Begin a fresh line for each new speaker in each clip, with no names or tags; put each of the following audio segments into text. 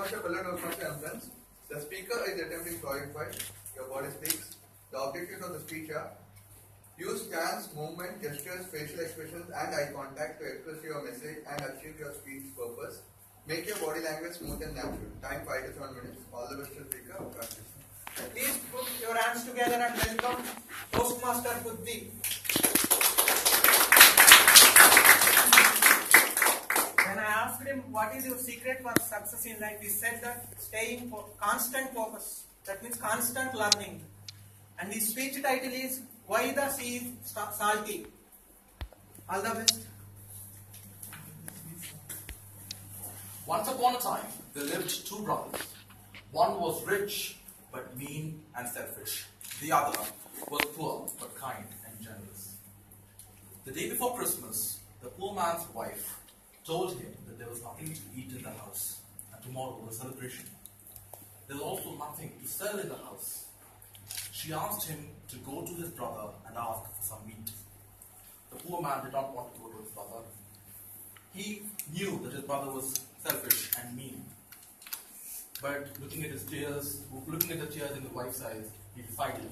much of Elan Toastmasters friends. The speaker is attempting to clarify. Your body speaks. The objectives of the speech are: use stance, movement, gestures, facial expressions and eye contact to express your message and achieve your speech purpose. Make your body language smooth and natural. Time 5 to 7 minutes. All the best to the speaker. Practice.
Please put your hands together and welcome Toastmaster Pruthvi. When I asked him what is your secret for success in life, he said that staying constant focus. That means constant learning. And his speech title is Why the Sea is Salty. All the best.
Once upon a time, there lived two brothers. One was rich but mean and selfish. The other was poor but kind and generous. The day before Christmas, the poor man's wife told him that there was nothing to eat in the house, and tomorrow was a celebration. There was also nothing to sell in the house. She asked him to go to his brother and ask for some meat. The poor man did not want to go to his brother. He knew that his brother was selfish and mean. But looking at the tears in the wife's eyes, he decided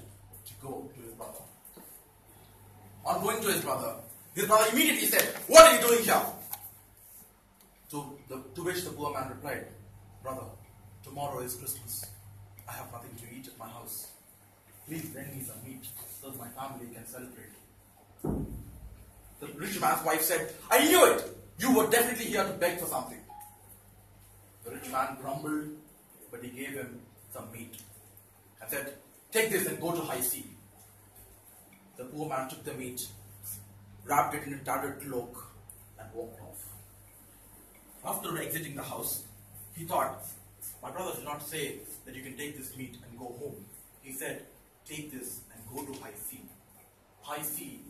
to go to his brother. On going to his brother immediately said, "What are you doing here?" To which the poor man replied, "Brother, tomorrow is Christmas. I have nothing to eat at my house. Please lend me some meat so that my family can celebrate." The rich man's wife said, "I knew it! You were definitely here to beg for something." The rich man grumbled, but he gave him some meat and said, "Take this and go to high sea." The poor man took the meat, wrapped it in a tattered cloak, and walked off. After exiting the house, he thought, "My brother did not say that you can take this meat and go home. He said, take this and go to high sea." High sea,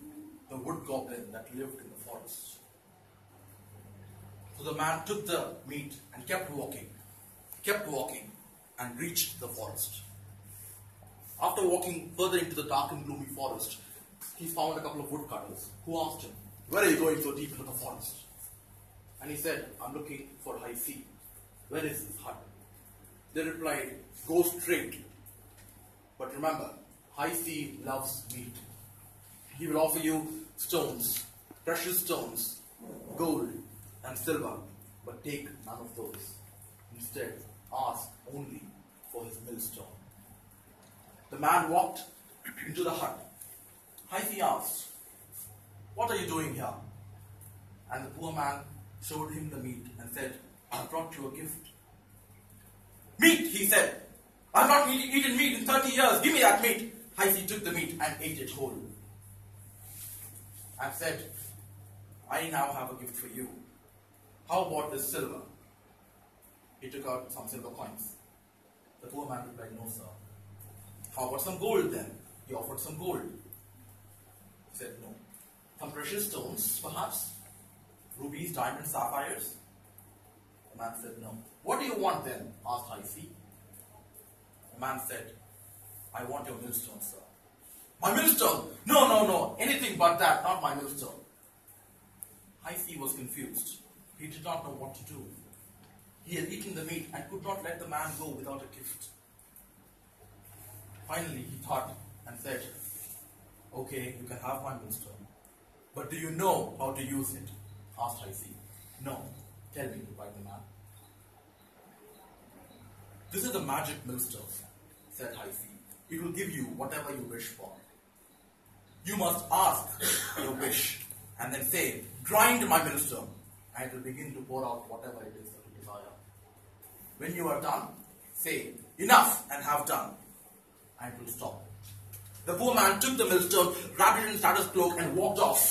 the wood goblin that lived in the forest. So the man took the meat and kept walking, and reached the forest. After walking further into the dark and gloomy forest, he found a couple of woodcutters who asked him, "Where are you going so deep into the forest?" And he said, "I'm looking for high sea. Where is this hut?" They replied, "Go straight. But remember, high sea loves meat. He will offer you stones, precious stones, gold and silver, but take none of those. Instead, ask only for his millstone." The man walked into the hut. High sea asked, "What are you doing here?" And the poor man showed him the meat and said, "I have brought you a gift." "Meat," he said. "I have not eaten meat in 30 years. Give me that meat." High sea took the meat and ate it whole. And said, "I now have a gift for you. How about this silver?" He took out some silver coins. The poor man replied, "No, sir." "How about some gold then?" He offered some gold. He said, "No." "Some precious stones, perhaps? Rubies, diamonds, sapphires?" The man said, "No." "What do you want then?" asked High sea. The man said, "I want your millstone, sir." "My millstone? No. Anything but that, not my millstone." High sea was confused. He did not know what to do. He had eaten the meat and could not let the man go without a gift. Finally, he thought and said, "Okay, you can have my millstone. But do you know how to use it?" asked High sea. "No." "Tell me," replied the man. "This is a magic millstone," said High sea. "It will give you whatever you wish for. You must ask your wish and then say, 'Grind my millstone,' and it will begin to pour out whatever it is that you desire. When you are done, say, 'Enough,' and have done, and it will stop." The poor man took the millstone, wrapped it in his tattered cloak, and walked off.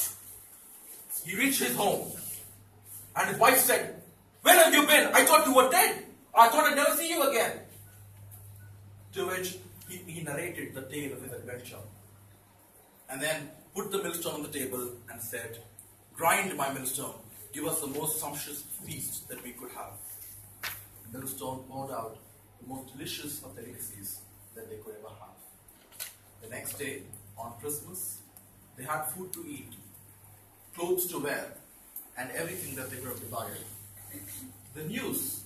He reached his home, and his wife said, "Where have you been? I thought you were dead. I thought I'd never see you again." To which he narrated the tale of his adventure, and then put the millstone on the table and said, "Grind my millstone. Give us the most sumptuous feast that we could have." The millstone poured out the most delicious of delicacies that they could ever have. The next day, on Christmas, they had food to eat, clothes to wear, and everything that they could have desired. The news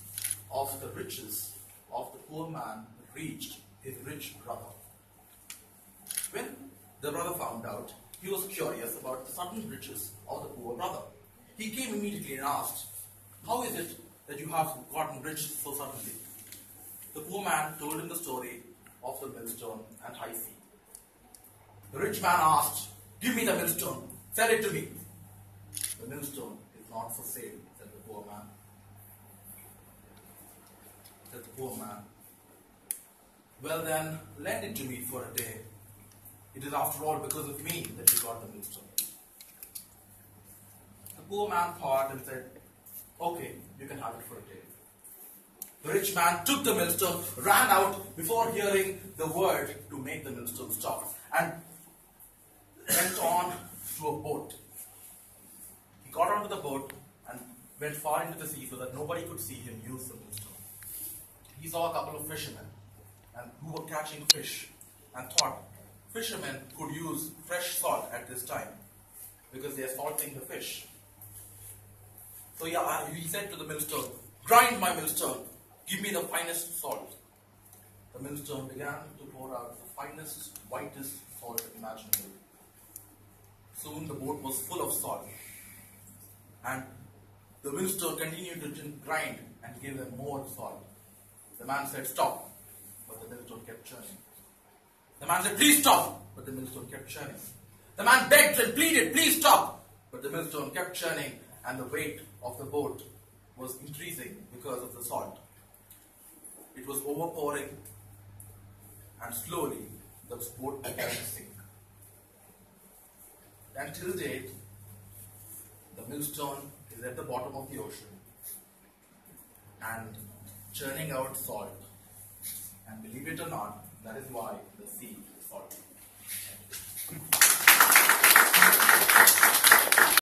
of the riches of the poor man reached his rich brother. When the brother found out, he was curious about the sudden riches of the poor brother. He came immediately and asked, "How is it that you have gotten rich so suddenly?" The poor man told him the story of the millstone and high sea. The rich man asked, "Give me the millstone, sell it to me." "The millstone is not for sale," said the poor man. Said the poor man, "Well then, lend it to me for a day. It is after all because of me that you got the millstone." The poor man thought and said, "Okay, you can have it for a day." The rich man took the millstone, ran out before hearing the word to make the millstone stop, and went on to a boat. He got onto the boat and went far into the sea so that nobody could see him use the millstone. He saw a couple of fishermen who were catching fish and thought fishermen could use fresh salt at this time because they are salting the fish. So he said to the millstone, "Grind my millstone, give me the finest salt." The millstone began to pour out the finest, whitest salt imaginable. Soon the boat was full of salt, and the millstone continued to grind and give them more salt. The man said, "Stop," but the millstone kept churning. The man said, "Please stop," but the millstone kept churning. The man begged and pleaded, "Please stop," but the millstone kept churning, and the weight of the boat was increasing because of the salt. It was overpouring, and slowly the boat began to sink. Until date, the millstone is at the bottom of the ocean and churning out salt. And believe it or not, that is why the sea is salty.